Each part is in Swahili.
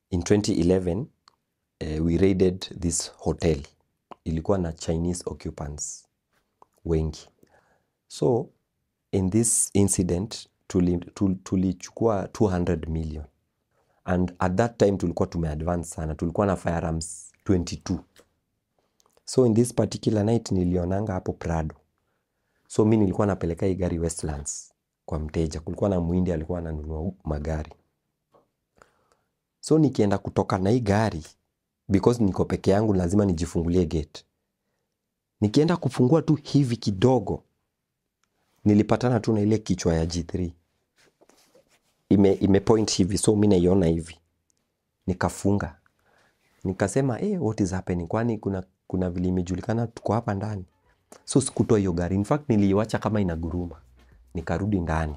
in 2011 we raided this hotel. Ilikuwa na Chinese occupants wengi. So in this incident tulichukua 200 million. And at that time tulikuwa tumeadvance sana. Tulikuwa na firearms 22. So in this particular night nilionanga hapo Prado. So mimi nilikuwa napeleka hii gari Westlands kwa mteja. Kulikuwa na Muhindi alikuwa ananunua magari. So nikienda kutoka na hii gari, because niko peke yangu lazima nijifungulie gate. Nikienda kufungua tu hivi kidogo, nilipatana tu na ile kichwa ya G3. Ime point hivi, so mimi naiona hivi. Nikafunga. Nikasema, what is happening? Kwani kuna vile imejulikana tuko hapa ndani. So sikutoa hiyo gari. In fact niliiacha kama inaguruma. Nikarudi ndani.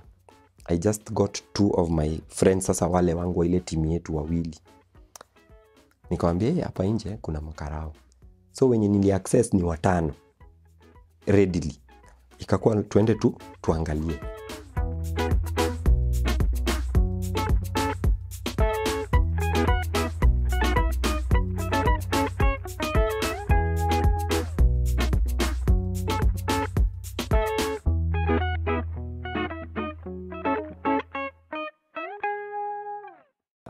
I just got 2 of my friends, sasa wale wangu wa ile timu yetu wawili. Nikamwambia hapa nje kuna makarao. So wenye nili access ni 5 readily. Ikakuwa tuende tuangalie.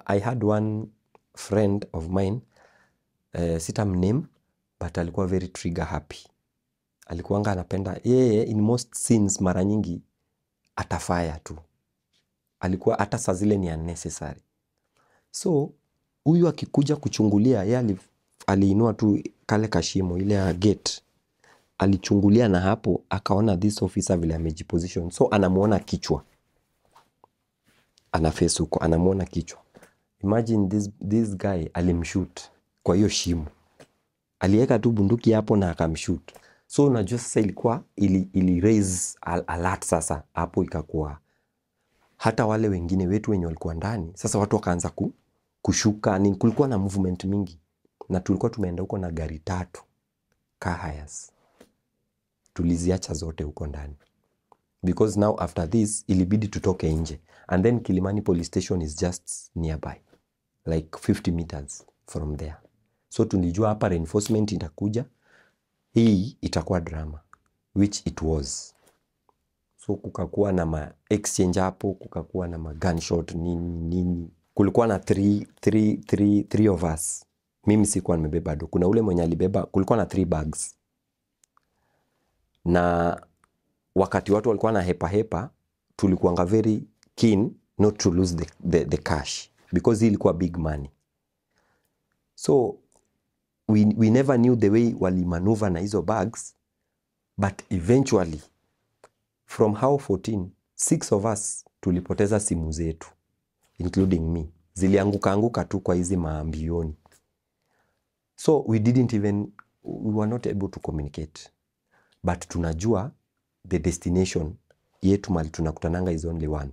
I had one friend of mine, sitamname, but alikuwa very trigger happy. Alikuwanga anapenda, in most scenes mara nyingi atafire tu. Alikuwa hata saa zile ni unnecessary. So, huyu akikuja kuchungulia, yeye aliinua tu kale kashimo ile ya gate. Alichungulia na hapo, akaona this officer vile amejiposition. So, anamuona kichwa. Ana face huko, anamuona kichwa. Imagine this guy alimshoot kwa hiyo shimo. Aliweka tu bunduki hapo na akamshoot. So unajua sasa ilikuwa ili raise alert sasa. Hapo ikakuwa hata wale wengine wetu wenye walikuwa ndani. Sasa watu wakaanza kushuka. Ni kulikuwa na movement mingi. Na tulikuwa tumeenda huko na gari 3. Car hires. Tuliziacha zote huko ndani. Because now after this ilibidi tutoke nje. And then Kilimani police station is just nearby. Like 50 meters from there. So tulijua hapa reinforcement itakuja. Hii itakuwa drama. Which it was. So kukakuwa na exchange hapo. Kukakuwa na gunshot nini. Kulikuwa na 3 of us. Mimi sikuwa nimebeba do. Kuna ule mwenye alibeba. Kulikuwa na 3 bags. Na wakati watu walikuwa na hepa. Tulikuwanga very keen not to lose the cash. Because hii ilikuwa big money. So, we never knew the way wali maneuver na hizo bags. But eventually, from how 14, 6 of us tulipoteza simu zetu. Including me. Zilianguka tu kwa hizi maambioni. So, we were not able to communicate. But tunajua the destination yetu mali tunakutananga is only one.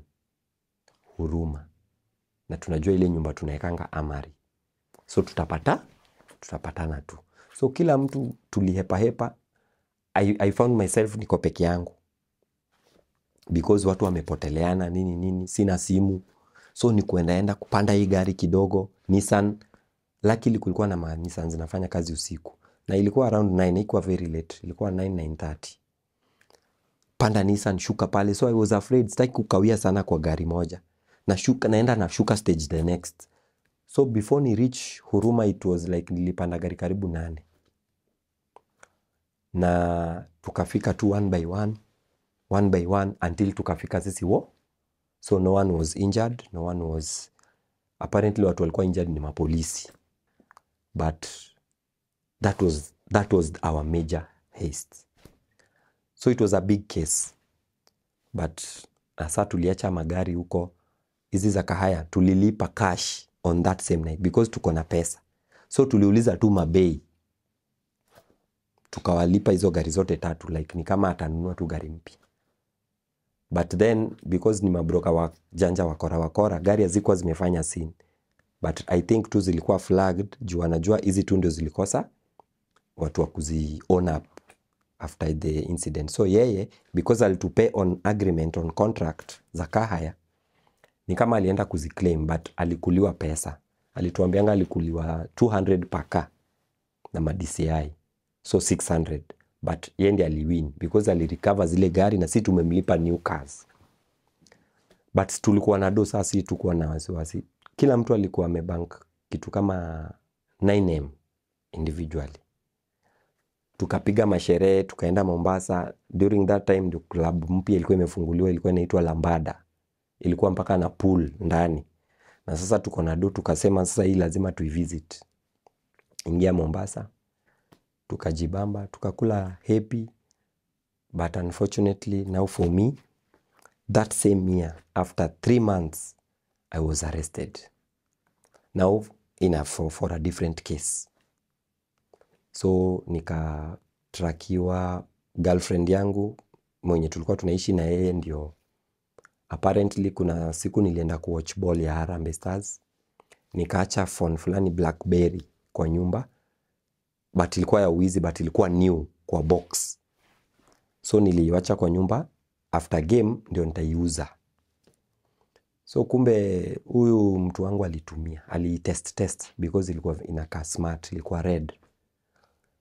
Huruma. Na tunajua ile nyumba tunaekanga Amari. So tutapatana tu. So kila mtu tulihepa. I found myself niko peke yangu. Because watu wamepoteleana nini. Sina simu. So ni kuendaenda kupanda hii gari kidogo. Nissan. Luckily kulikuwa na Nissan zinafanya kazi usiku. Na ilikuwa around 9. Ilikuwa very late. Ilikuwa 9:30. Panda Nissan, shuka pale. So I was afraid. Sitaki kukawia sana kwa gari moja. Naenda nashuka stage the next. So before ni reach Huruma, it was like nilipanda gari karibu 8. Na tukafika tu one by one until tukafika sisi wo. So no one was injured, no one was, apparently watu walikuwa injured ni mapolisi. But that was our major haste. So it was a big case. But asa tuliacha magari huko. Hizi za kahaya tulilipa cash on that same night because tuko na pesa. So tuliuliza tu mabei. Tukawalipa hizo gari zote 3, like ni kama atanunua tu gari mpya. But then because ni mabroka wa janja wakora, gari hazikuwa zimefanya scene. But I think tu zilikuwa flagged, juu anajua hizi tu ndio zilikosa watu wa kuzi own up after the incident. So yeye, because alitupay on agreement on contract za kahaya, ni kama alienda kuziclaim, but alikuliwa pesa. alituambianga alikuliwa 200 paka na ma-DCI, so 600, but yeye ndiye aliwin because alirecover zile gari na sisi tumemlipa new cars. But tulikuwa na dosa, sisi tulikuwa na wasiwasi. Kila mtu alikuwa amebank kitu kama 9M individually. Tukapiga masherehe, tukaenda Mombasa. During that time the club mpya ilikuwa imefunguliwa, ilikuwa inaitwa Lambada. Ilikuwa mpaka na pool ndani. Na sasa tuko na do, tukasema sasa hii lazima tuivisit. Ingia Mombasa, tukajibamba, tukakula happy. But unfortunately now for me, that same year, after 3 months, I was arrested. Now for a different case. So nikatrakiwa, girlfriend yangu mwenye tulikuwa tunaishi na yeye ndio. Apparently kuna siku nilienda kuwatch ball ya Harambee Stars. Nikaacha phone fulani BlackBerry kwa nyumba. But ilikuwa ya wizi, but ilikuwa new kwa box. So niliiwacha kwa nyumba, after game ndio nitaiuza. So kumbe huyu mtu wangu alitumia, test because ilikuwa inakaa smart, ilikuwa red.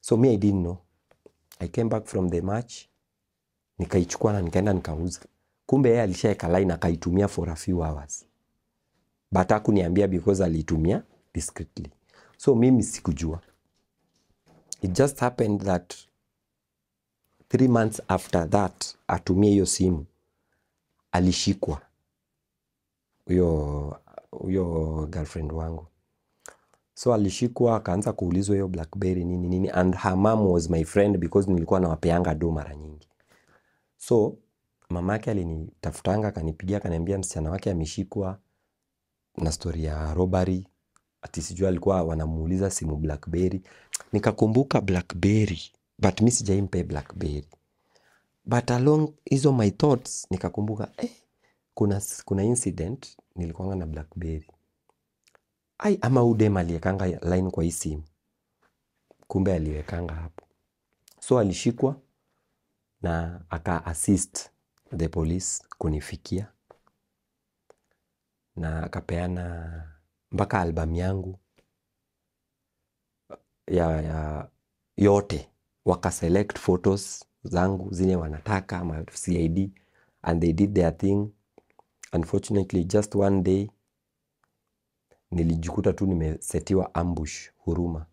So me I didn't know. I came back from the match, nikaichukua na nikaenda nikauza. Kumbe yeye alishaeka line akaitumia for a few hours. But hakuniambia because alitumia discreetly. So mimi sikujua. It just happened that 3 months after that, atumie hiyo simu, alishikwa huyo girlfriend wangu. So alishikwa, akaanza kuulizwa hiyo BlackBerry nini, and her mom was my friend because nilikuwa nawapeanga do mara nyingi. So mamake alinitafutanga, akanipigia, akaniambia msichana wake ameshikwa na story ya robbery. Ati sijui alikuwa wanamuuliza simu BlackBerry. Nikakumbuka BlackBerry, but mimi sijaimpe BlackBerry. But along hizo my thoughts nikakumbuka kuna incident nilikuwa na BlackBerry. Ama udem aliwekanga line kwa hii simu. Kumbe aliwekanga hapo. So alishikwa na aka assist the police kunifikia. Na akapeana mpaka album yangu ya yote. Waka select photos zangu zile wanataka ma CID, and they did their thing. Unfortunately just one day nilijikuta tu nimesetiwa ambush Huruma.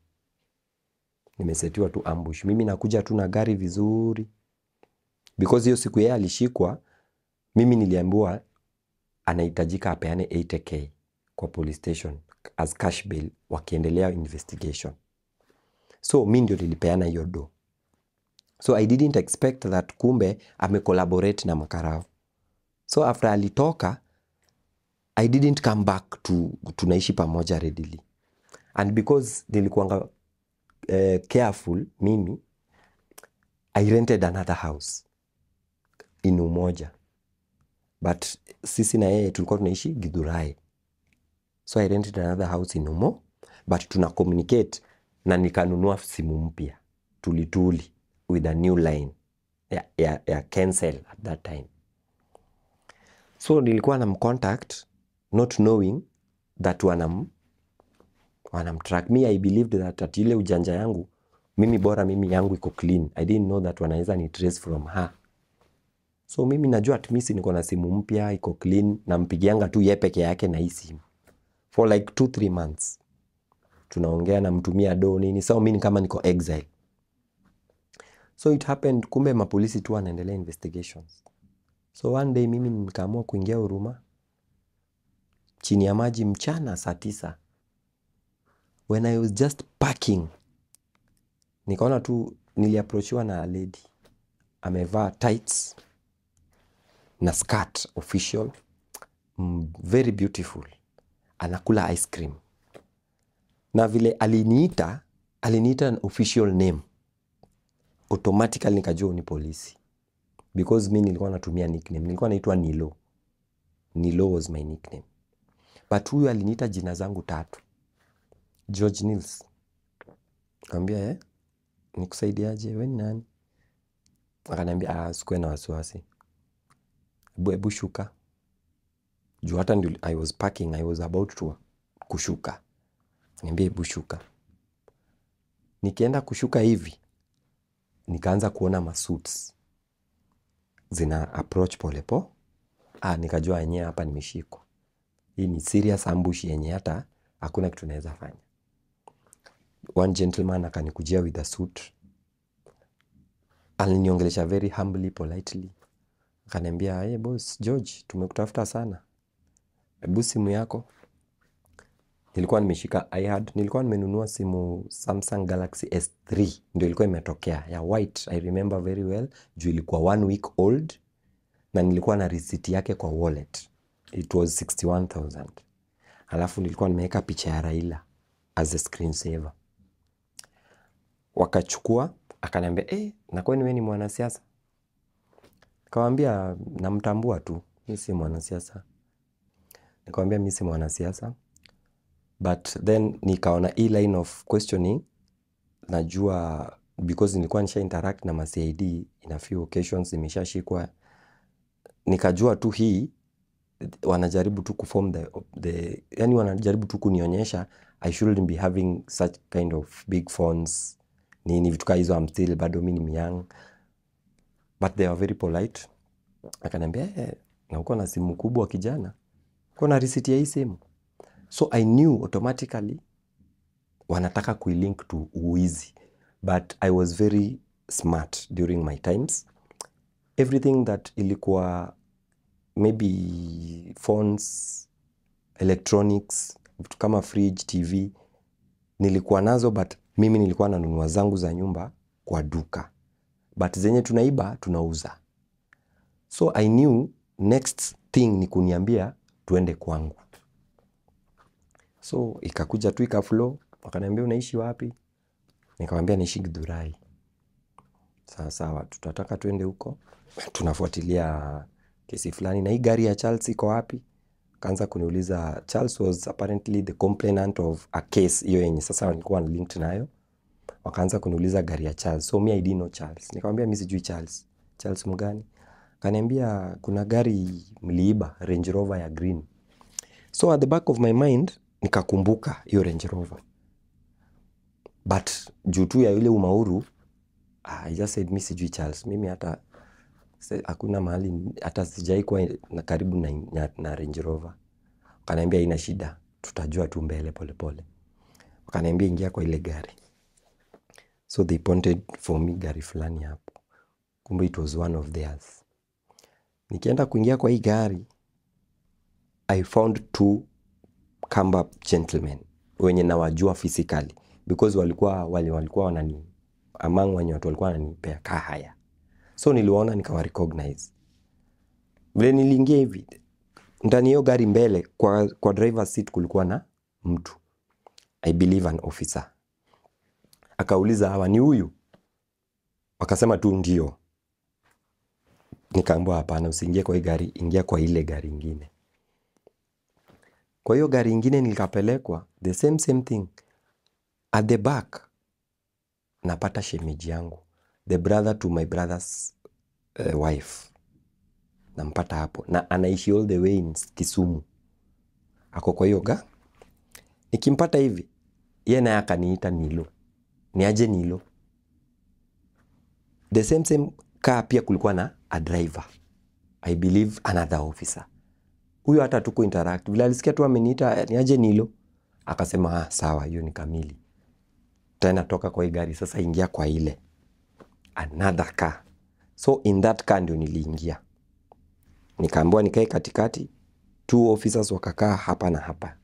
Nimesetiwa tu ambush. Mimi nakuja tu na gari vizuri. Because hiyo siku yeye alishikwa, mimi niliambiwa anahitajika apeane 80k kwa police station as cash bail wakiendelea investigation. So mimi ndio nilipeana hiyo do. So I didn't expect that kumbe collaborate na makarao. So after alitoka, I didn't come back to tunaishi pamoja readily. And because nilikuanga careful mimi, I rented another house in Umoja. But sisi na yeye tulikuwa tunaishi Githurai. So I rented another house in Umo, but tuna communicate na nikanunua simu mpya. Tulituli with a new line. Ya cancel at that time. So nilikuwa na mcontact, not knowing that wanamtrack me. I believed that at ile ujanja yangu, mimi bora mimi yangu iko clean. I didn't know that wanaweza ni trace from her. So mimi najua at least niko na simu mpya, iko clean, na mpigianga tu yeye peke yake na hii simu. For like 2-3 months. Tunaongea na mtumia do nini. So mimi kama niko exile. So it happened, kumbe mapolisi tu wanaendelea investigations. So one day mimi nikaamua kuingia Huruma. Chini ya maji mchana saa 9. When I was just parking, nikaona tu niliapproachiwa na a lady. Amevaa tights na skirt official. Very beautiful. Anakula ice cream. Na vile aliniita an official name. Automatically nikajua ni polisi. Because mimi nilikuwa natumia nickname. Nilikuwa naitwa Nilo. Nilo was my nickname. But huyu aliniita jina zangu 3. George Nils. Nikamwambia nikusaidiaje, wewe ni nani? Akaniambia sikuwe na wasiwasi. Hebu shuka. Juu hata ndio I was parking, I was about to kushuka. Niambia hebu shuka. Nikienda kushuka hivi, nikaanza kuona masuits zina approach polepole. Nikajua yenyewe hapa nimeshikwa. Hii ni serious ambush yenye hata hakuna kitu naweza fanya. One gentleman akanikujia with a suit. Aliniongelesha very humbly, politely. Akaniambia, "Hey boss George, tumekutafuta sana. Hebu simu yako." Nilikuwa nimeshika nilikuwa nimenunua simu Samsung Galaxy S3. Ndio ilikuwa imetokea ya white. I remember very well. Juu ilikuwa 1 week old. Na nilikuwa na receipt yake kwa wallet. It was 61,000. Alafu nilikuwa nimeweka picha ya Raila as a screensaver. Wakachukua, akaniambia, na kwani wewe ni mwanasiasa? Nikamwambia namtambua tu, mimi si mwanasiasa. Nikamwambia mimi si mwanasiasa. But then nikaona hii line of questioning, najua because nilikuwa nisha interact na ma-CID in a few occasions, nimeshashikwa. Nikajua tu hii wanajaribu tu kuform yani wanajaribu tu kunionyesha I shouldn't be having such kind of big phones. Ni vitu kama hizo, I'm still bado mimi ni young. But they are very polite. Akaniambia, na uko na simu kubwa kijana? Uko na receipt ya hii simu? So I knew automatically wanataka kuilink to uwizi. But I was very smart during my times. Everything that ilikuwa maybe phones, electronics, vitu kama fridge, TV, nilikuwa nazo, but mimi nilikuwa nanunua zangu za nyumba kwa duka. But zenye tunaiba, tunauza. So I knew next thing ni kuniambia tuende kwangu. So ikakuja tu ikaflow, wakaniambia unaishi wapi? Nikamwambia naishi Githurai. Sawa, tutataka tuende huko. Tunafuatilia kesi fulani, na hii gari ya Charles iko wapi? Kaanza kuniuliza. Charles was apparently the complainant of a case hiyo yenye sasa nilikuwa linked nayo. Wakaanza kuniuliza gari ya Charles. So me I didn't know Charles. Nikamwambia mimi sijui Charles. Charles mgani? Kaniambia kuna gari mliiba, Range Rover ya green. So at the back of my mind nikakumbuka hiyo Range Rover. But juu tu ya ile umauru, I just said mimi sijui Charles. Mimi hata hakuna mahali hata sijai kuwa na karibu na Range Rover. Kaniambia ina shida, tutajua tu mbele polepole. Kaniambia ingia kwa ile gari. So they pointed for me gari fulani hapo. Kumbe it was one of theirs. Nikienda kuingia kwa hii gari, I found 2 Kamba gentlemen wenye nawajua physically, because walikuwa wanani among wenye watu walikuwa wananipea kahaya. So niliwaona nikawa recognize. Vile niliingia hivi, ndani hiyo gari mbele kwa driver seat kulikuwa na mtu, I believe an officer. Akauliza, hawa ni huyu? Wakasema tu ndio. Nikaambiwa hapana, usiingie kwa hii gari, ingia kwa ile gari nyingine. Kwa hiyo gari nyingine nilikapelekwa, the same thing. At the back napata shemeji yangu, the brother to my brother's wife. Nampata hapo, na anaishi all the way in Kisumu. Ako kwa hiyo nikimpata hivi, yeye naye akaniita Nilo. Niaje Nilo? The same car pia kulikuwa na a driver, I believe another officer. Huyo hata tuko interact. Vile alisikia tu ameniita niaje Nilo, akasema sawa, hiyo ni kamili. Tena toka kwa hii gari, sasa ingia kwa ile another car. So in that car ndio niliingia. Nikaambiwa nikae katikati, 2 officers wakakaa hapa na hapa.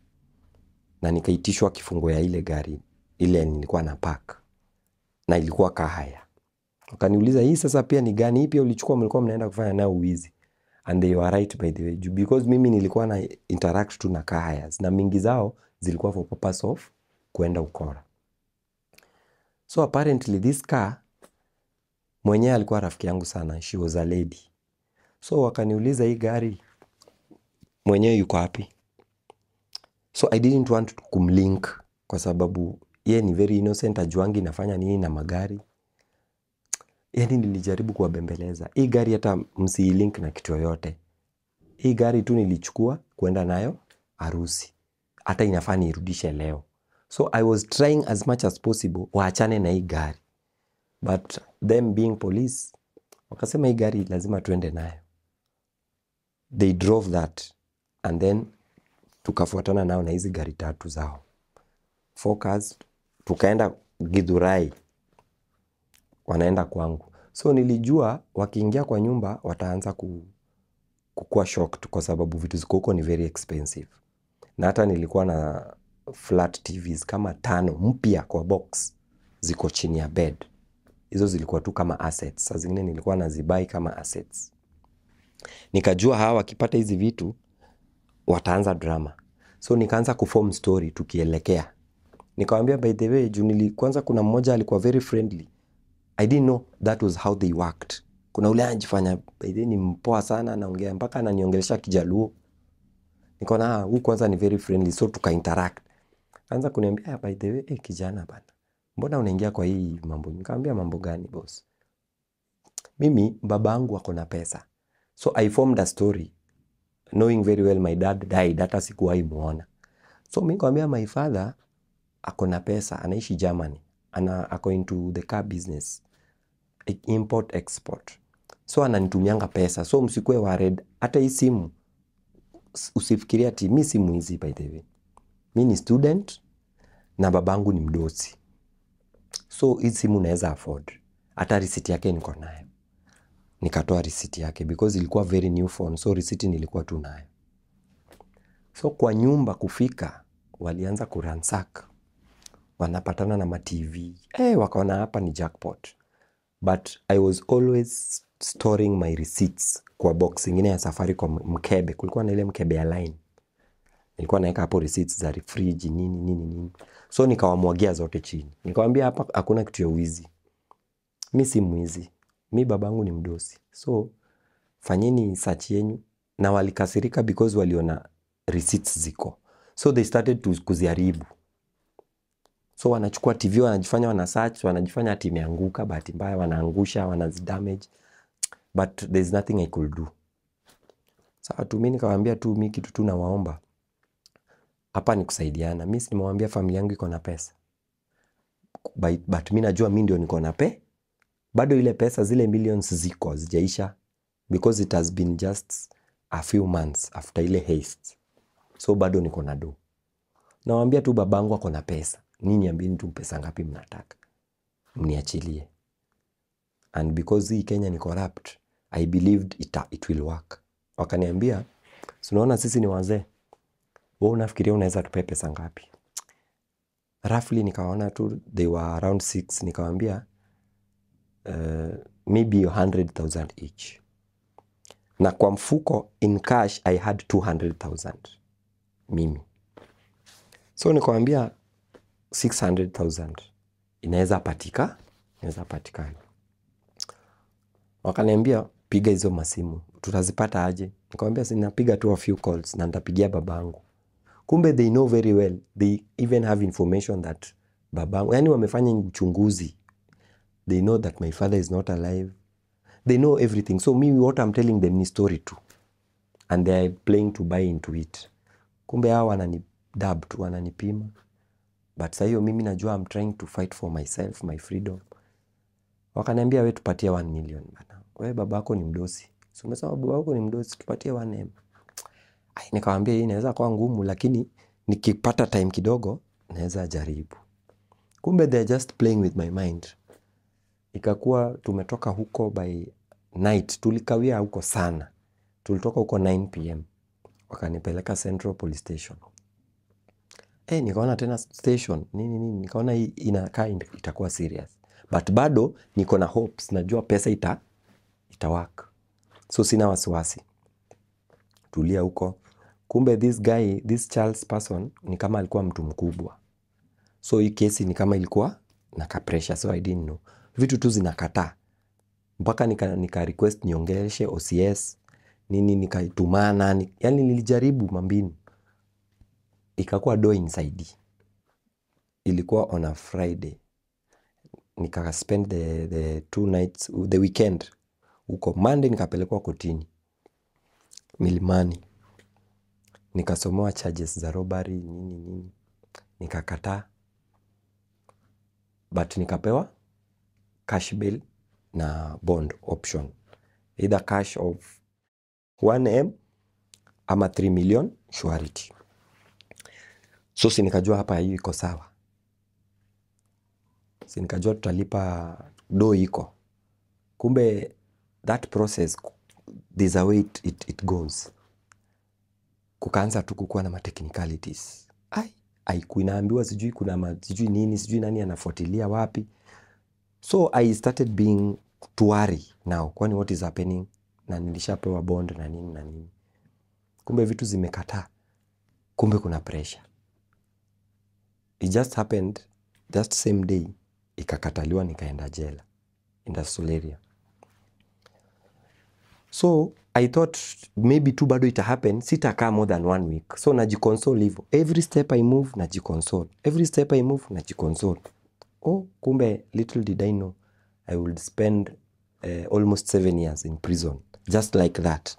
Na nikaitishwa kifungo ya ile gari ile nilikuwa na park. Na ilikuwa kahaya. Wakaniuliza, hii sasa pia ni gani? Hii pia ulichukua, mlikuwa mnaenda kufanya nayo uwizi? And they were right by the way, because mimi nilikuwa na interact tu na kahayas, na mingi zao zilikuwa for purpose of kuenda ukora. So apparently this car mwenyewe alikuwa rafiki yangu sana, she was a lady. So wakaniuliza, hii gari mwenyewe yuko wapi? So I didn't want to kumlink kwa sababu yeye ni very innocent, ajuangi nafanya nini na magari. Yani nilijaribu kuwabembeleza, hii gari hata msiilink na kitu yoyote. Hii gari tu nilichukua kuenda nayo harusi. Hata inafaa nirudishe leo. So I was trying as much as possible waachane na hii gari, but them being police wakasema hii gari lazima tuende nayo. They drove that and then tukafuatana nao na hizi gari 3 zao, Focus. Tukaenda Githurai, wanaenda kwangu. So nilijua wakiingia kwa nyumba wataanza kukua shocked kwa sababu vitu ziko huko ni very expensive. Na hata nilikuwa na flat TVs kama 5 mpya kwa box ziko chini ya bed. Hizo zilikuwa tu kama assets. Saa zingine nilikuwa nazibai kama assets. Nikajua hawa wakipata hizi vitu wataanza drama. So nikaanza kuform story tukielekea. Nikamwambia by the way, kwanza kuna mmoja alikuwa very friendly. I didn't know that was how they worked. Kuna ule anajifanya by the way ni mpoa sana, anaongea mpaka ananiongelesha Kijaluo. Nikaona huyu kwanza ni very friendly, so tuka interact. Anza kuniambia by the way, kijana bana, mbona unaingia kwa hii mambo? Nikamwambia mambo gani boss? Mimi babangu ako na pesa. So I formed a story knowing very well my dad died, hata sikuwahi muona. So mimi nikamwambia my father ako na pesa, anaishi Germany, ako into the car business, import export. So ananitumianga pesa. So msikue worried, hata hii simu usifikiria ati mimi si mwizi by the way. Mimi ni student na babangu ni mdosi. So hii simu naweza afford. Hata receipt yake niko nayo. Nikatoa receipt yake because ilikuwa very new phone, so receipt nilikuwa tu nayo. So kwa nyumba kufika walianza kuransack. Wanapatana na ma TV. Wakaona hapa ni jackpot. But I was always storing my receipts kwa box ingine ya safari kwa mkebe. Kulikuwa na ile mkebe ya line. Nilikuwa naeka hapo receipts za fridge nini. So nikawamwagia zote chini. Nikamwambia hapa hakuna kitu ya wizi. Mimi si mwizi. Mimi babangu ni mdosi. So fanyeni search yenu. Na walikasirika because waliona receipts ziko. So they started to kuziharibu. So wanachukua TV, wanajifanya wana search, wanajifanya ati imeanguka, bahati mbaya wanaangusha, wanazidamage. But there's nothing I could do. Sawa tu mimi nikamwambia tu mimi kitu tu nawaomba. Hapa ni kusaidiana. Mimi nimemwambia familia yangu iko na pesa. But mimi najua mimi ndio niko na bado ile pesa zile millions ziko zijaisha because it has been just a few months after ile haste. So bado niko na do. Nawaambia tu babangu ako na pesa. Nini ambieni tu pesa ngapi mnataka. Mniachilie. And because hii Kenya ni corrupt, I believed it will work. Wakaniambia, unaona sisi ni wazee. Wewe unafikiria unaweza tupe pesa ngapi? Roughly nikaona tu they were around 6. Nikamwambia maybe 100,000 each. Na kwa mfuko in cash I had 200,000 mimi. So nikamwambia 600,000 inaweza patikana. Wakaniambia piga hizo masimu. Tutazipata aje? Nikamwambia sinapiga tu a few calls na nitapigia babangu. Kumbe they know very well. They even have information that babangu, yani wamefanya uchunguzi. They know that my father is not alive. They know everything. So me, what I'm telling them ni story too. And they are playing to buy into it. Kumbe hao wananidab tu, wananipima. But saa hiyo mimi najua I'm trying to fight for myself, my freedom. Wakaniambia wewe tupatie 1 million bana. Wewe babako ni mdosi. So umesema babako ni mdosi, tupatie 1M. Nikamwambia hii inaweza kuwa ngumu lakini nikipata time kidogo naweza jaribu. Kumbe they are just playing with my mind. Ikakuwa tumetoka huko by night, tulikawia huko sana. Tulitoka huko 9 PM. Wakanipeleka Central Police Station. Nikaona tena station nini nikaona hii inakaa itakuwa serious. But bado niko na hopes, najua pesa ita-work. So sina wasiwasi. Tulia huko. Kumbe this Charles person ni kama alikuwa mtu mkubwa. So hii kesi ni kama ilikuwa na pressure, so I didn't know. Vitu tu zinakataa. Mpaka nika request niongeleshe OCS, nikaitumana, yani nilijaribu mambinu. Ikakuwa do inside. Ilikuwa on a Friday. Nika spend the 2 nights, the weekend. Uko Monday nikapelekwa kotini. Milimani. Nikasomewa charges za robbery, nini. Nikakataa. but nikapewa cash bail na bond option, either cash of 1M ama 3 million surety. So si nikajua hapa hiyo iko sawa, si nikajua tutalipa do iko. Kumbe that process, there's a way it goes. Kukaanza tu kukuwa na technicalities. Kuinaambiwa sijui kuna sijui nini, sijui nani anafuatilia wapi. So I started being to worry now, kwani what is happening, na nilishapewa bond na nini na nini. Kumbe vitu zimekataa, kumbe kuna pressure. It just happened that same day, ikakataliwa nikaenda jela, industrial area. So I thought maybe tu bado ita happen, sitakaa more than 1 week. So najiconsole hivyo. Every step I move, najiconsole. Every step I move, najiconsole. Kumbe little did I know, I would spend almost 7 years in prison. Just like that.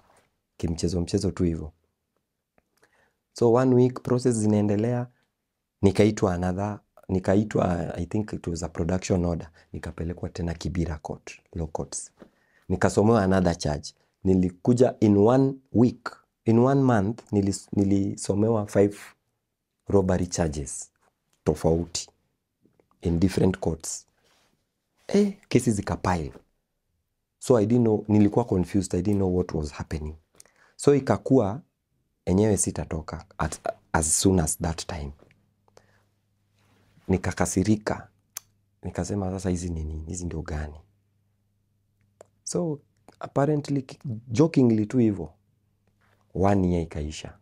Mchezo tu hivyo. So 1 week process zinaendelea. Nikaitwa, I think it was a production order. Nikapelekwa tena Kibera court, law courts. Nikasomewa another charge. Nilikuja in 1 week, in 1 month, nilisomewa 5 robbery charges tofauti in different courts. Cases zikapile. So I didn't know, nilikuwa confused, I didn't know what was happening. So ikakuwa enyewe sitatoka as soon as that time. Nikakasirika. Nikasema sasa hizi nini? Hizi ndio gani? So apparently, jokingly tu hivyo, 1 year ikaisha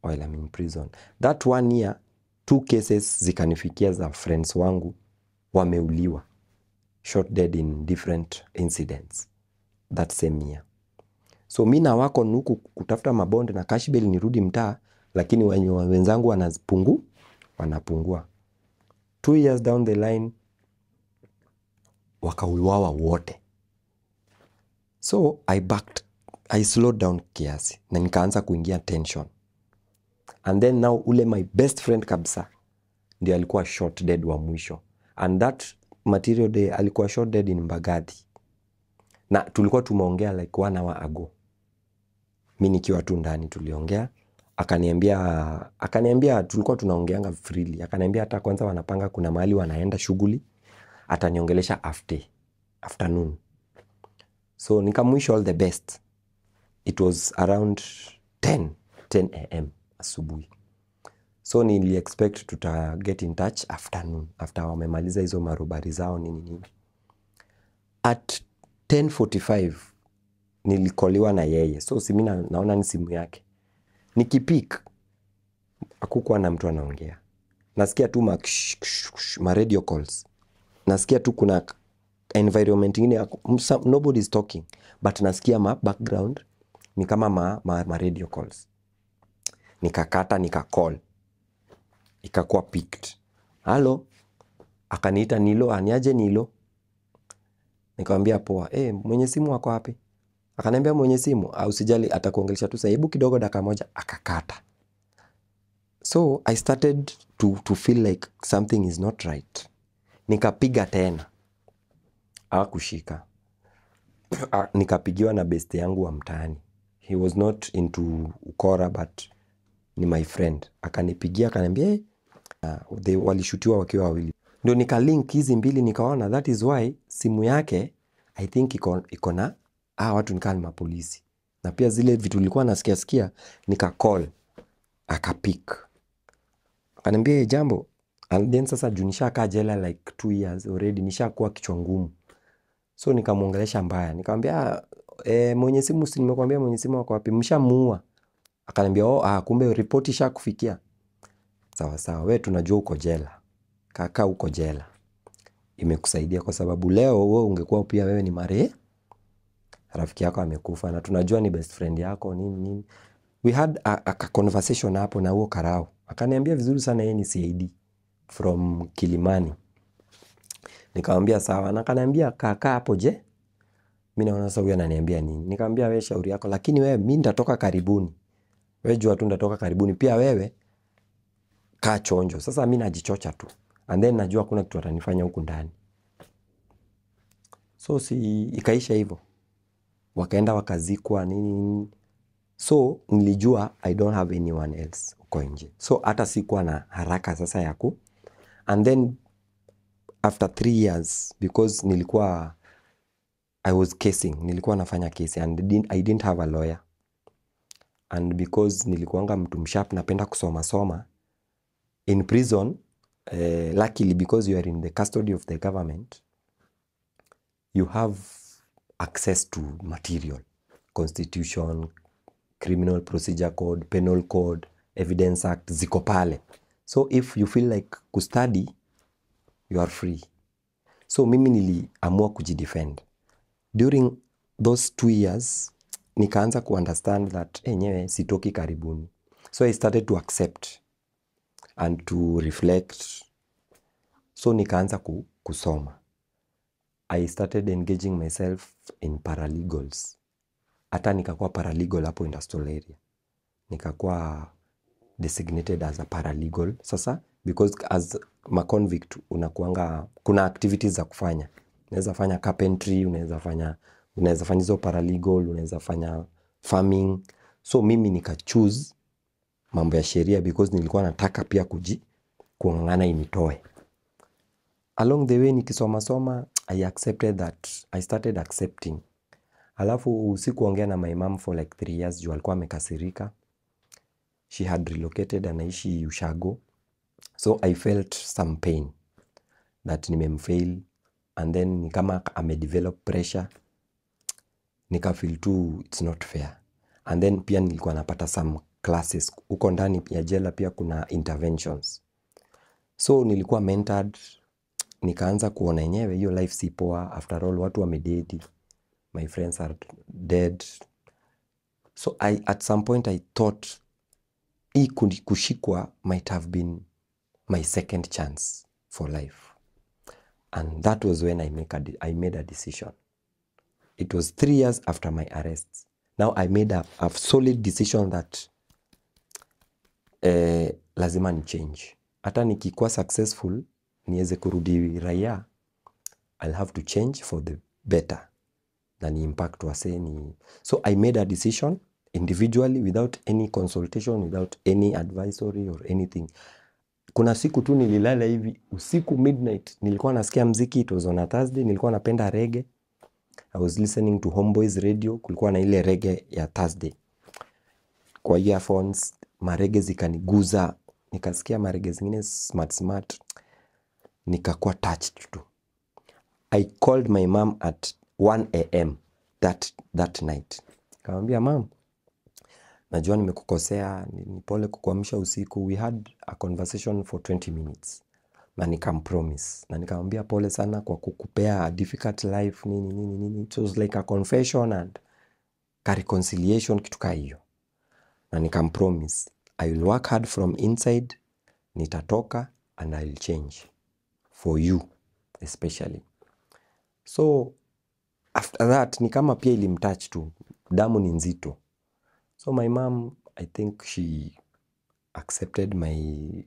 while I'm in prison. That 1 year, 2 cases zikanifikia za friends wangu wameuliwa, shot dead in different incidents that same year. So mi na wako nuku kutafuta mabonde na cash bail nirudi mtaa, lakini wenzangu wanapungua. 2 years down the line, wakauawa wote. So I slowed down kiasi na nikaanza kuingia tension. And then now ule my best friend kabisa ndio alikuwa shot dead wa mwisho. And that material day alikuwa shot dead in Mbagathi. Na tulikuwa tumeongea like 1 hour ago. Mimi nikiwa tu ndani tuliongea. Akaniambia tulikuwa tunaongeanga freely. Akaniambia hata kwanza wanapanga kuna mahali wanaenda shughuli, ataniongelesha afternoon. So nikamwisho all the best. It was around 10 AM asubuhi. So nili expect tuta get in touch afternoon, after wamemaliza hizo marubari zao nini. At 10:45 nilikoliwa na yeye. So si mimi naona ni simu yake. Nikipick, hakukuwa na mtu anaongea. Nasikia tu ma radio calls. Nasikia tu kuna environment ingine, nobody is talking, but nasikia background ni kama ma radio calls. Nikakata, nikacall, ikakuwa picked. Hello, akaniita Nilo, aniaje Nilo? Nikamwambia poa. Mwenye simu wako wapi? Akaniambia mwenye simu, usijali atakuongelesha tu, hebu kidogo dakika moja. Akakata. So I started to feel like something is not right. Nikapiga tena, hakushika. Nikapigiwa na best yangu wa mtaani. He was not into ukora but ni my friend. Akanipigia akaniambia walishutiwa wakiwa wawili. Ndio nikalink hizi mbili, nikaona that is why simu yake I think iko na watu nikani mapolisi. Na pia zile vitu nilikuwa nasikia nika-call, akapick. Akaniambia jambo. And then sasa nishakaa jela like 2 years already, nishakuwa kichwa ngumu. So nikamuongelesha mbaya. Nikamwambia mwenye simu, si nimekuambia mwenye simu wako wapi? Mshamuua. Akaniambia kumbe report ishakufikia. Sawa, wewe tunajua uko jela. Kaka uko jela. Imekusaidia kwa sababu leo wewe ungekuwa pia wewe ni rafiki yako amekufa na tunajua ni best friend yako nini. We had a conversation hapo na huo karao. Akaniambia vizuri sana yeye ni CID from Kilimani. Nikamwambia sawa, na akaniambia kaka hapo je? Mimi naona sasa huyu ananiambia nini? Nikamwambia wewe shauri yako, lakini wewe mimi nitatoka karibuni. Wewe jua tu nitatoka karibuni, pia wewe kaa chonjo. Sasa mimi najichocha tu. and then najua kuna kitu atanifanya huku ndani. So si ikaisha hivyo, wakaenda wakazikwa nini. So nilijua I don't have anyone else uko nje, so hata sikuwa na haraka sasa yaku. And then after 3 years, because I was casing, nilikuwa nafanya case and I didn't have a lawyer, and because nilikuanga mtu msharp, napenda kusoma in prison. Luckily, because you are in the custody of the government, you have access to material, constitution, criminal procedure code, penal code, evidence act, ziko pale. So if you feel like kustudy, you are free. So mimi niliamua kujidefend. During those 2 years, nikaanza understand that enyewe sitoki karibuni. So I started to accept and to reflect. So nikaanza kusoma. I started engaging myself in paralegals. Hata nikakuwa paralegal hapo industrial area. Nikakuwa designated as a paralegal. Sasa, because as a convict, kuna activities za kufanya. Unaweza fanya carpentry, unaweza fanya hizo paralegal, unaweza fanya farming. So mimi nika choose mambo ya sheria because nilikuwa nataka pia kung'ang'ana initoe. Along the way nikisoma, I started accepting. Alafu sikuongea na my mom for like 3 years juu alikuwa amekasirika. She had relocated, anaishi Ushago. So I felt some pain that nimemfail, and then ni kama amedevelop pressure. Nika feel too it's not fair. And then pia nilikuwa napata some classes uko ndani ya jela, pia kuna interventions. So nilikuwa mentored, nikaanza kuona yenyewe hiyo life si poa. After all, watu wamededi, my friends are dead. So at some point I thought hii kushikwa might have been my second chance for life. And that was when I made a decision. It was 3 years after my arrest. Now I made a solid decision that lazima ni change. Hata nikikuwa successful, niweze kurudi raia, I'll have to change for the better. Na ni impact waseni. So I made a decision individually, without any consultation, without any advisory or anything. Kuna siku tu nililala hivi usiku midnight, nilikuwa nasikia mziki. It was on a Thursday, nilikuwa napenda reggae. I was listening to Homeboys Radio, kulikuwa na ile reggae ya Thursday. Kwa earphones, marege zikaniguza, nikasikia marege zingine smart. Nikakuwa touched tu. I called my mom at 1 a.m. that night. Nikamwambia, mom, najua nimekukosea, ni pole kukuamsha usiku. We had a conversation for 20 minutes. Na nikampromise. Na nikamwambia pole sana kwa kukupea a difficult life, nini. It was like a confession and a reconciliation, kitu kama hiyo. Na nikampromise, I will work hard from inside, nitatoka, and I will change. For you, especially. So, after that, ni kama pia ilimtouch tu. Damu ni nzito. So my mom, I think she accepted my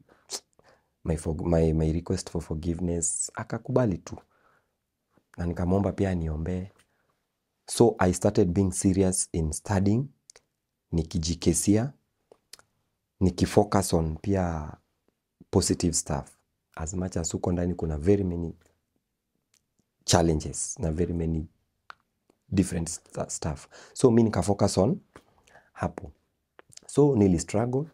request for forgiveness. Akakubali tu. Na nikamwomba pia niombe. So I started being serious in studying. Nikijikesia. Nikifocus on pia positive stuff. As much as uko ndani kuna very many challenges na very many different stuff. So mimi nikafocus on hapo. So nili struggle.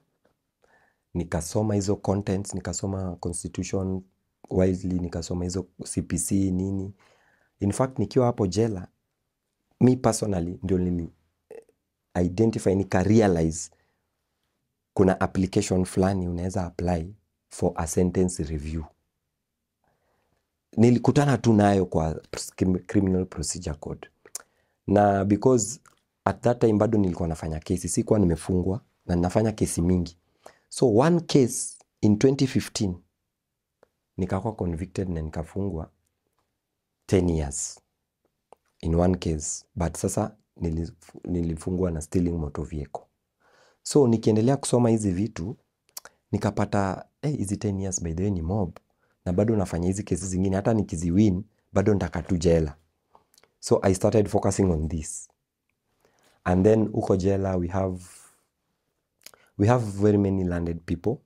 Nikasoma hizo contents, nikasoma constitution wisely, nikasoma hizo CPC nini. In fact, nikiwa hapo jela, me personally ndio nili identify, nika realize kuna application fulani unaweza apply for a sentence review. Nilikutana tu nayo kwa criminal procedure code. Na because at that time bado nilikuwa nafanya kesi, sikuwa nimefungwa na nafanya kesi mingi. So one case in 2015, nikakuwa convicted na nikafungwa 10 years in one case. But sasa nilifungwa na stealing motor vehicle. So nikiendelea kusoma hizi vitu, nikapata hizi 10 years by the way ni mob. na bado nafanya hizi kesi zingine, hata nikiziwin bado nitaka tu jela. So I started focusing on this. And then uko jela we have very many landed people.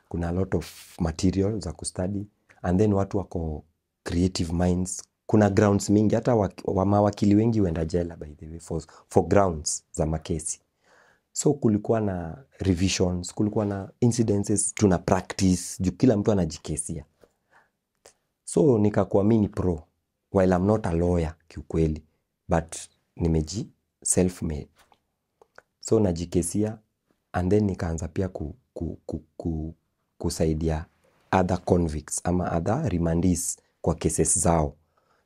Kuna a lot of material za kustudy. And then watu wako creative minds. Kuna grounds mingi, hata mawakili wengi wenda jela by the way for grounds za makesi. So kulikuwa na revisions, kulikuwa na incidences, tuna practice, juu kila mtu anajikesia. So nikakuwa mini pro, while I'm not a lawyer kiukweli, but nimeji self-made. So najikesia, and then nikaanza pia kusaidia other convicts ama other remandees kwa cases zao.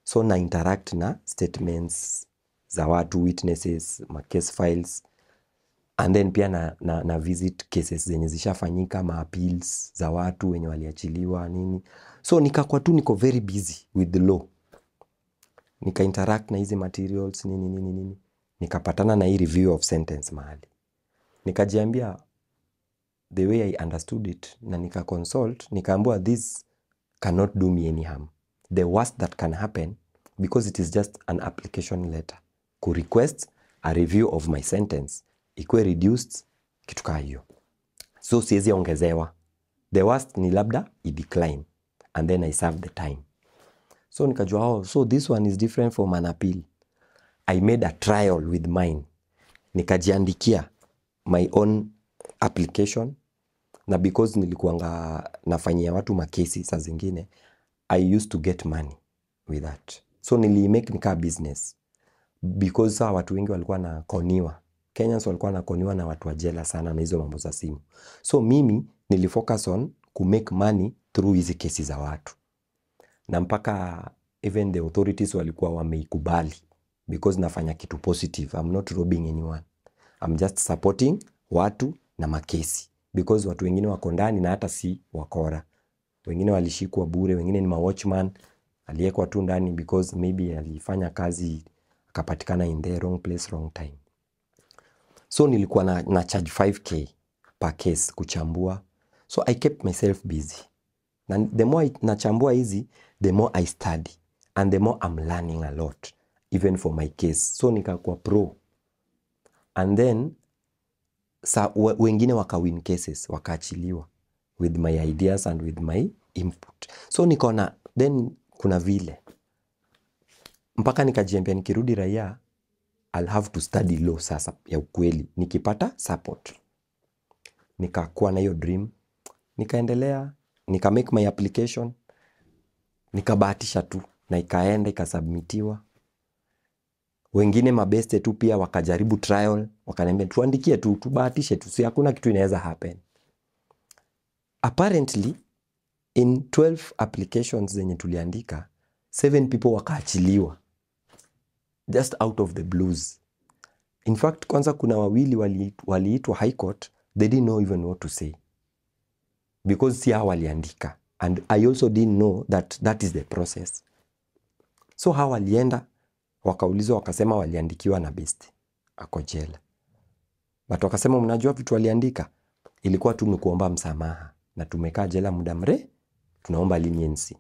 So na interact na statements za watu, witnesses, ma case files, and then pia na visit cases zenye zishafanyika, ma appeals za watu wenye waliachiliwa nini. So nikakuwa tu niko very busy with the law. Nika interact na hizi materials nini. Nikapatana na hii review of sentence mahali. Nikajiambia the way I understood it, na nika consult, nikaambiwa this cannot do me any harm. The worst that can happen, because it is just an application letter, ku request a review of my sentence, ikuwe reduced kitu kaa hiyo. So siwezi ongezewa. The worst ni labda I decline, and then I serve the time. So nikajua, so this one is different from an appeal. I made a trial with mine. Nikajiandikia my own application, na because nilikuanga nafanyia watu makesi saa zingine, I used to get money with that. So nilimake nika business, because saa watu wengi walikuwa na koniwa. Kenyans walikuwa na koniwa na watu wa jela sana na hizo mambo za simu. So mimi nilifocus on ku make money through hizi kesi za watu. Na mpaka even the authorities walikuwa wameikubali, because nafanya kitu positive. I'm not robbing anyone. I'm just supporting watu na makesi. Because watu wengine wako ndani na hata si wakora. Wengine walishikwa bure, wengine ni ma watchman, aliyekwa tu ndani because maybe alifanya kazi akapatikana in the wrong place wrong time. So nilikuwa na charge 5k per case kuchambua. So I kept myself busy. Na the more nachambua hizi, the more I study, and the more I'm learning a lot, even for my case. So nikakuwa pro. And then wengine wakawin cases, wakaachiliwa with my ideas and with my input. So nikaona, then kuna vile mpaka nikajiambia nikirudi raia, I'll have to study law sasa ya ukweli, nikipata support. Nikakuwa na hiyo dream, nikaendelea, nika make my application, nikabahatisha tu, na ikaenda ikasubmitiwa. Wengine mabeste tu pia wakajaribu trial, wakaniambia tuandikie tu, tubahatishe tu, si hakuna kitu inaweza happen. Apparently in 12 applications zenye tuliandika, 7 people wakaachiliwa just out of the blues. In fact, kwanza kuna wawili waliitwa high court, they didn't know even what to say, because si hao waliandika, and I also didn't know that is the process. So hao walienda wakaulizwa, wakasema waliandikiwa na best ako jela, but wakasema mnajua vitu waliandika, ilikuwa tu ni kuomba msamaha na tumekaa jela muda mrefu, tunaomba leniency.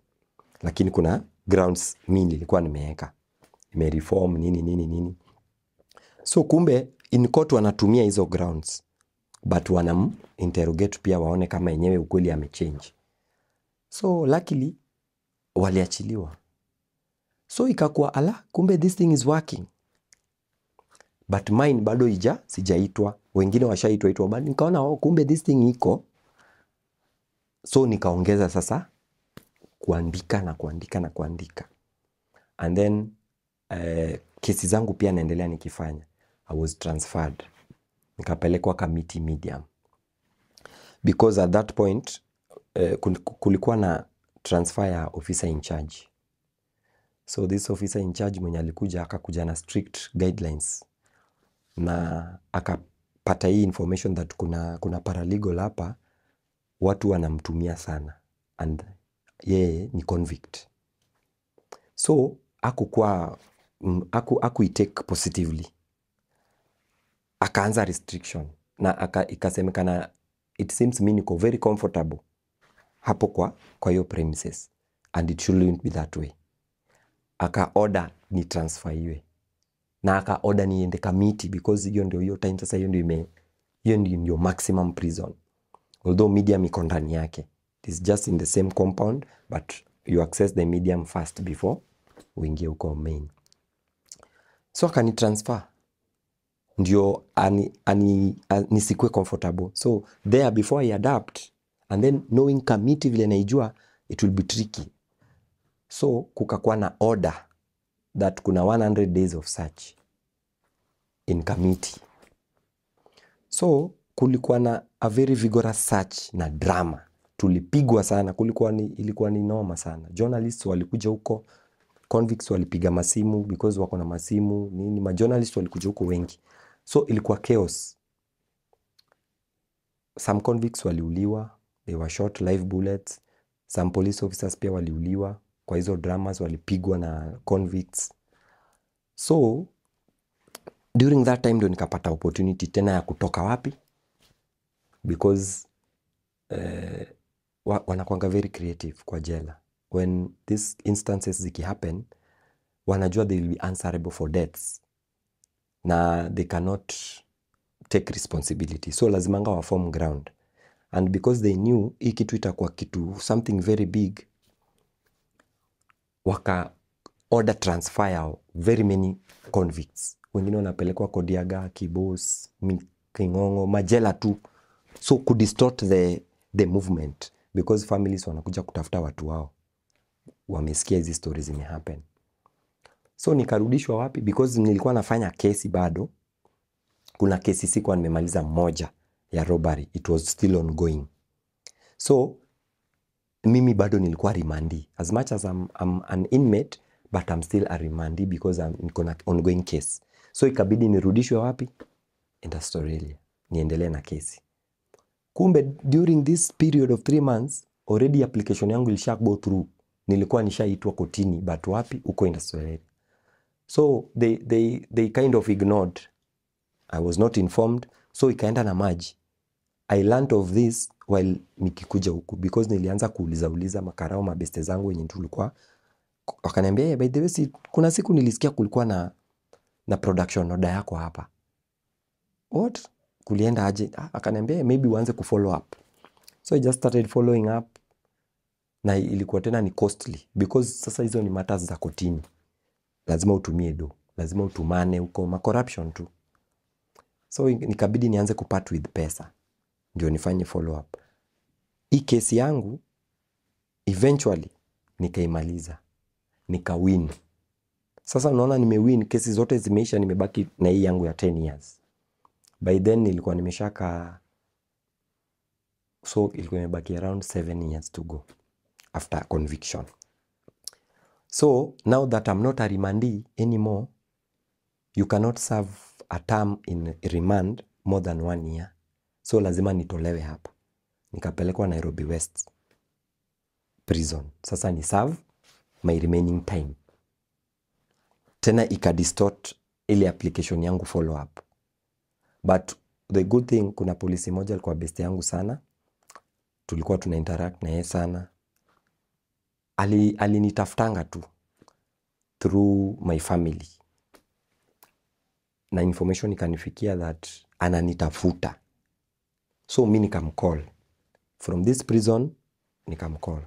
Lakini kuna grounds mimi nilikuwa nimeweka, reform nini. So kumbe in court wanatumia hizo grounds, but wanam interrogate pia waone kama yenyewe ukweli amechange. So luckily waliachiliwa. So ikakuwa ala, kumbe this thing is working. But mine bado sijaitwa, wengine washaitwa, but nikaona kumbe this thing iko. So nikaongeza sasa kuandika. And then kesi zangu pia naendelea nikifanya. I was transferred. Nikapelekwa Kamiti Medium. Because at that point kulikuwa na transfer ya officer in charge. So this officer in charge mwenye alikuja akakuja na strict guidelines, na akapata hii information that kuna paralegal hapa watu wanamtumia sana, and yeye ni convict. So hakuitake positively, akaanza restriction, na ikasemekana it seems mimi niko very comfortable hapo kwa hiyo premises. and it shouldn't be that way. Aka order ni transfer iwe, na aka order niende Kamiti because hiyo time sasa hiyo ndio maximum prison, although medium iko ndani yake. It is just in the same compound but you access the medium first before uingie huko main. So akani transfer ndio nisikue comfortable. So there before I adapt, and then knowing Kamiti vile naijua, it will be tricky. So kukakuwa na order that kuna 100 days of search in Kamiti. So kulikuwa na a very vigorous search na drama. Tulipigwa sana, ilikuwa ni noma sana. Journalists walikuja huko, convicts walipiga masimu because wako na masimu, ma journalists walikuja huko wengi. So ilikuwa chaos. Some convicts waliuliwa, they were shot live bullets. Some police officers pia waliuliwa kwa hizo dramas, walipigwa na convicts. So during that time ndio nikapata opportunity tena ya kutoka wapi, because wanakuanga very creative kwa jela. When these instances ziki happen, wanajua they will be answerable for deaths na they cannot take responsibility, so lazimanga wa form ground. And because they knew hii kitu itakuwa kitu something very big, waka order transfer ya very many convicts. Wengine wanapelekwa Kodiaga, Kibos, Kingongo, majela tu, so could distort the movement because families wanakuja kutafuta watu wao, wamesikia hizi stories zime happen. So nikarudishwa wapi, because nilikuwa nafanya kesi bado. Kuna kesi sikuwa nimemaliza moja ya robbery, it was still ongoing. So mimi bado nilikuwa rimandi, as much as I'm an inmate but I'm still a rimandi because niko na ongoing case. So ikabidi nirudishwe wapi, in Australia, niendelee na kesi. Kumbe during this period of 3 months already application yangu ilisha go through, nilikuwa nishaitwa kotini, but wapi, uko in Australia. So they kind of ignored, I was not informed, so ikaenda na maji. I learned of this while nikikuja huku, because nilianza kuuliza makarao mabeste zangu wenye tulikuwa, wakaniambia by the way, kuna siku nilisikia kulikuwa na production order yako hapa. What? Kulienda aje? Akaniambia maybe uanze kufollow up. So I just started following up, na ilikuwa tena ni costly because sasa hizo ni matters za kotini, lazima utumie do, lazima utumane huko, ma corruption tu. So nikabidi nianze kupart with pesa ndio nifanye follow up. Hii kesi yangu eventually nikaimaliza, nikawin. Sasa unaona nimewin, kesi zote zimeisha, nimebaki na hii yangu ya 10 years. By then nilikuwa nimeshaka, so ilikuwa imebaki around 7 years to go after conviction. So now that I'm not a remandee anymore, you cannot serve a term in remand more than 1 year. So lazima nitolewe hapa, nikapelekwa Nairobi West prison. Sasa ni serve my remaining time. Tena ikadistort ile application yangu follow up. But the good thing, kuna polisi moja alikuwa beste yangu sana, tulikuwa tuna interact na yeye sana. Alinitafutanga tu through my family, na information ikanifikia that ananitafuta. So mimi nikamcall from this prison, nikamcall.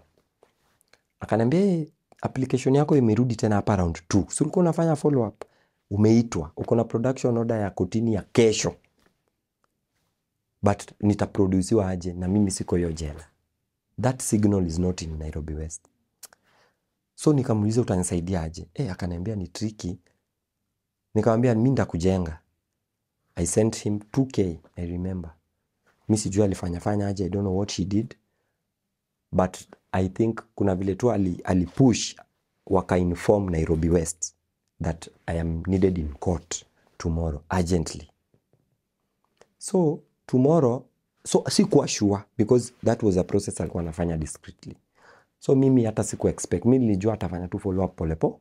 Akaniambia application yako imerudi tena hapa round 2. So ulikuwa unafanya follow up, umeitwa, uko na production order ya kotini ya kesho, but nitaproduciwa aje na mimi siko hiyo jela? That signal is not in Nairobi West. So nikamuuliza utanisaidia aje? Akaniambia ni tricky. Nikamwambia mimi ndakujenga. I sent him 2K, I remember. Mimi sijui alifanya aje, I don't know what he did. But I think kuna vile tu alipush, waka inform Nairobi West that I am needed in court tomorrow urgently. So tomorrow, so sikuwa sure because that was a process alikuwa anafanya discreetly. So mimi hata siku expect, mimi nilijua atafanya tu follow up polepo.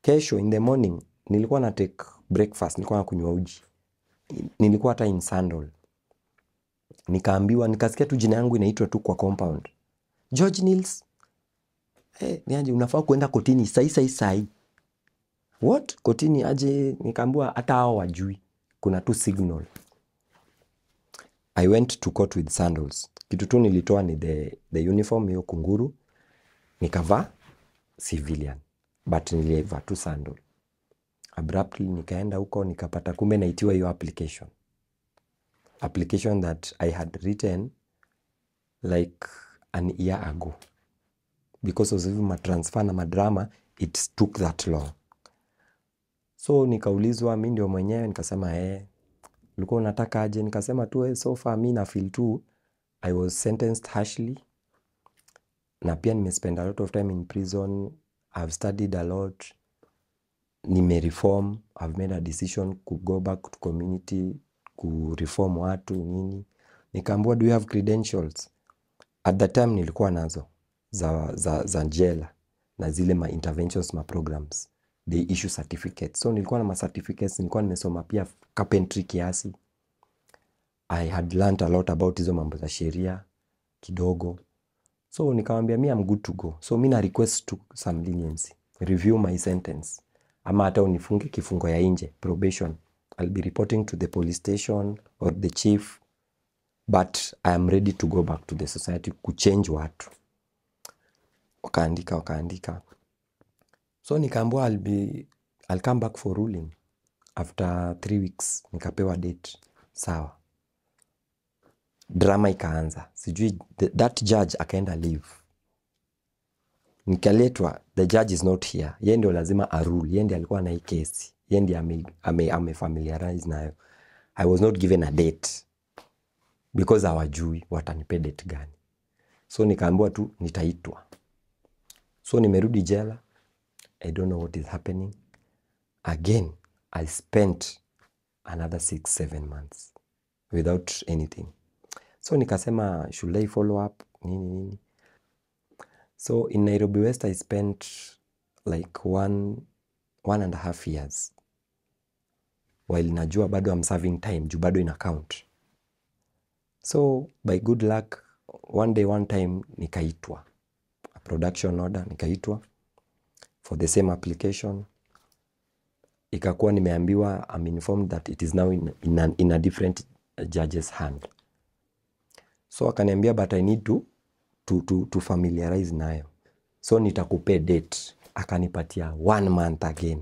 Kesho in the morning nilikuwa na take breakfast, nilikuwa nakunywa uji. Nilikuwa hata in sandal. Nikaambiwa, nikasikia tu jina yangu inaitwa tu kwa compound, George Nils. niaje unafaa kuenda kotini sai. What? Kotini aje? Nikaambiwa hata hao wajui. Kuna tu signal. I went to court with sandals. Kitu tu nilitoa ni the uniform hiyo kunguru. Nikavaa civilian. But nilivaa tu sandal. Abruptly nikaenda huko nikapata kumbe naitiwa hiyo application. Application that I had written like an year ago. Because of my transfer na madrama, it took that long. So nikaulizwa mimi ndio mwenyewe nikasema ulikuwa unataka aje? Nikasema tu so far mimi na feel tu I was sentenced harshly. Na pia nimespend a lot of time in prison. I've studied a lot. Nimereform. I've made a decision to go back to community, kureform watu nini. Nikaambiwa do you have credentials? At the time nilikuwa nazo za jela na zile ma interventions ma programs. They issue certificates. So nilikuwa na ma certificates, nilikuwa nimesoma pia carpentry kiasi. I had learned a lot about hizo mambo za sheria kidogo. So nikamwambia me I'm good to go. So mimi na request to some leniency. Review my sentence. Ama hata unifunge kifungo ya nje, probation. I'll be reporting to the police station or the chief. But I am ready to go back to the society kuchange watu. Wakaandika. So nikaambiwa I'll come back for ruling after 3 weeks. Nikapewa date. Sawa. Drama ikaanza. Sijui that judge akaenda leave. Nikaletwa, the judge is not here. Yeye ndio lazima arule. Yeye ndiye alikuwa na hii kesi. Yeye ndiye amefamiliarize nayo. I was not given a date because hawajui watanipe date gani. So nikaambiwa tu nitaitwa. So nimerudi jela. I don't know what is happening. Again, I spent another 6-7 months without anything. So nikasema, should I follow up? Nini. So in Nairobi West, I spent like 1.5 years. While najua bado I'm serving time, juu bado ina count. So by good luck, one time nikaitwa. A production order, nikaitwa for the same application. Ikakuwa nimeambiwa, I'm informed that it is now in a different judge's hand. So akaniambia, but I need to familiarize nayo. So nitakupe date. Akanipatia 1 month again.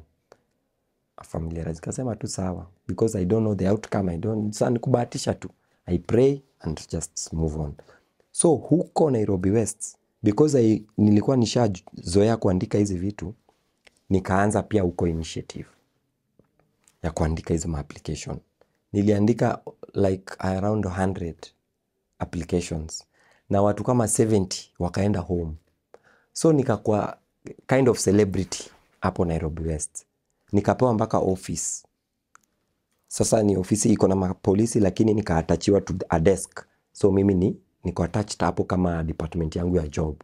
Familiarize. Kasema tu sawa. Because I don't know the outcome. Sasa nikubahatisha tu. I pray and just move on. So huko Nairobi West, because nilikuwa nishazoea kuandika hizi vitu, nikaanza pia huko initiative ya kuandika hizo application. Niliandika like around 100 applications. Na watu kama 70 wakaenda home. So nikakuwa kind of celebrity hapo Nairobi West. Nikapewa mpaka office. Sasa ni ofisi iko na mapolisi lakini nikaatachiwa to a desk. So mimi niko attached hapo kama department yangu ya job.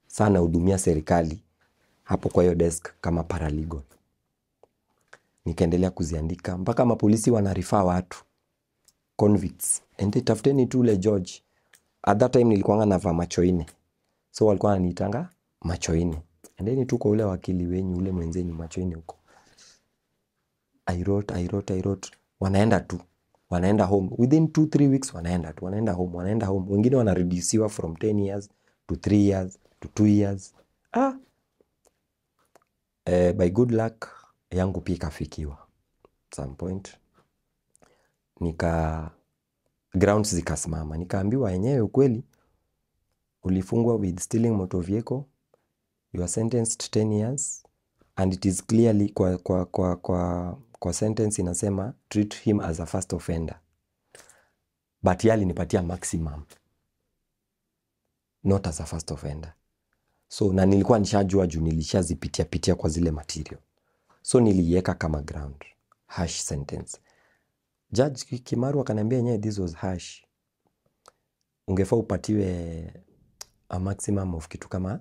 Sana hudumia serikali hapo kwa hiyo desk kama paralegal. Nikaendelea kuziandika mpaka mapolisi wanarifa watu convicts. Ende tafuteni tu ule George. At that time nilikuwa navaa macho 4. So walikuwa wananiitanga macho 4. Endeni tu kwa ule wakili wenyu ule mwenzenyu macho 4 huko. I wrote. Wanaenda home. Within 2-3 weeks wanaenda home. Wengine wanareduciwa from 10 years to 3 years to 2 years. By good luck yangu pia ikafikiwa. Some point grounds zikasimama. Nikaambiwa yenyewe ukweli ulifungwa with stealing motor vehicle. You are sentenced 10 years and it is clearly kwa sentence inasema treat him as a first offender. But yali nipatia maximum. Not as a first offender. So na nilikuwa nishajua juu nilishazipitia kwa zile material. So niliiweka kama ground. Harsh sentence. Judge Kimaru akaniambia yenyewe this was harsh. Ungefaa upatiwe a maximum of kitu kama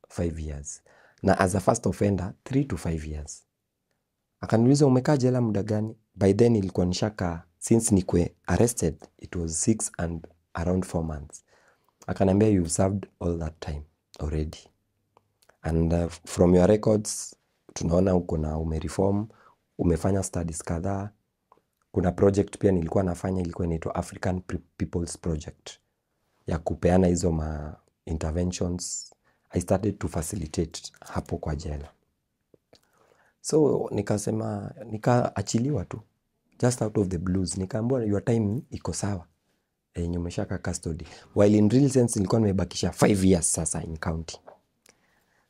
5 years. Na as a first offender 3 to 5 years. Akaniuliza umekaa jela muda gani? By then ilikuwa nishaka, since nikwe arrested, it was 6 and around 4 months. Akaniambia you've served all that time already. And from your records tunaona uko na umereform, umefanya studies kadhaa. Kuna project pia nilikuwa nafanya, ilikuwa inaitwa African People's Project ya kupeana hizo ma interventions. I started to facilitate hapo kwa jela. So nikasema, nikaachiliwa tu just out of the blues. Nikaambiwa your time iko sawa, umeshaka custody, while in real sense nilikuwa nimebakisha 5 years sasa in county.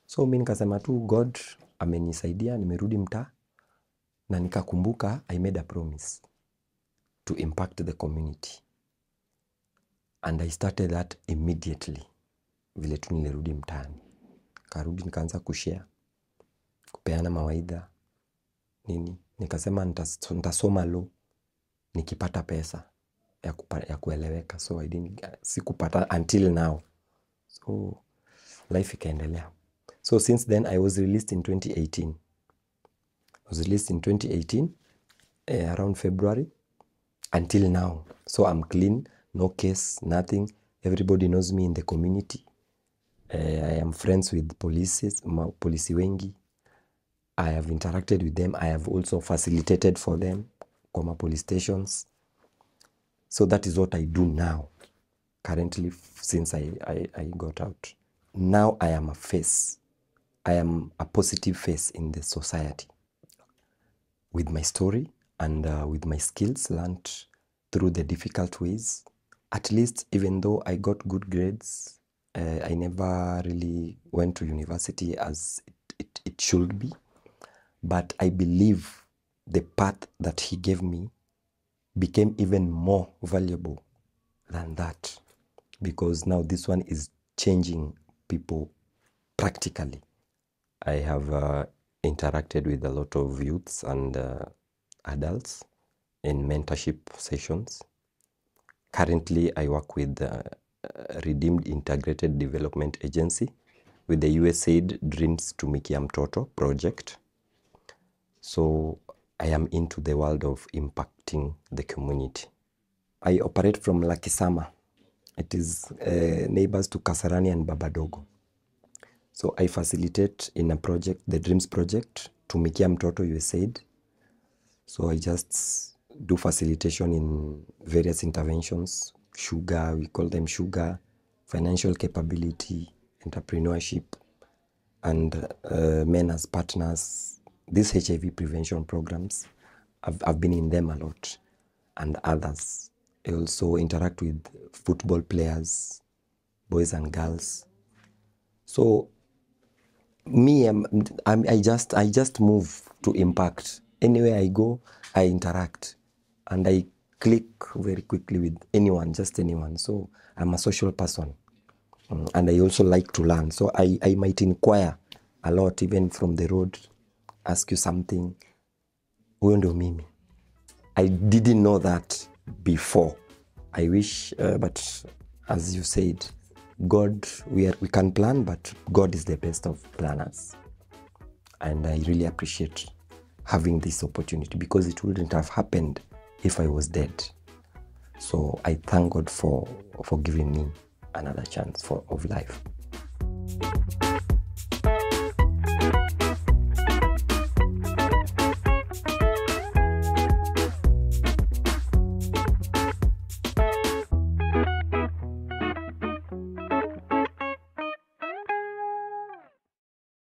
So mimi nikasema tu God amenisaidia, nimerudi mtaa, na nikakumbuka I made a promise to impact the community, and I started that immediately. Vile tu nilirudi mtaani, karudi nikaanza kushare, kupeana mawaidha nini. Nikasema nitasoma law nikipata pesa ya kueleweka. So sikupata until now. So life ikaendelea. So since then I was released in 2018. Around February until now. So I'm clean, no case, nothing. Everybody knows me in the community. I am friends with polisi wengi. I have interacted with them. I have also facilitated for them kwa police stations. So that is what I do now, currently, since I got out. Now I am a face. I am a positive face in the society with my story and with my skills learned through the difficult ways. At least, even though I got good grades, I never really went to university as it should be. But I believe the path that he gave me became even more valuable than that, because now this one is changing people practically. I have interacted with a lot of youths and adults in mentorship sessions. Currently, I work with Redeemed Integrated Development Agency with the USAID Dreams Tumikia Mtoto project. So I am into the world of impacting the community. I operate from Lakisama. It is neighbors to Kasarani and Babadogo. So I facilitate in a project, the Dreams Project, Tumikia Mtoto USAID. So I just do facilitation in various interventions, sugar, we call them sugar, financial capability, entrepreneurship, and men as partners. These HIV prevention programs, I've been in them a lot, and others. I also interact with football players, boys and girls. So me, I just move to impact. Anywhere I go, I interact, and I click very quickly with anyone, just anyone. So I'm a social person, and I also like to learn. So I might inquire a lot, even from the road, ask you something. Huyo ndio mimi. I didn't know that before. I wish, but as you said, God, we can plan, but God is the best of planners. And I really appreciate having this opportunity, because it wouldn't have happened if I was dead. So I thank God for giving me another chance of life.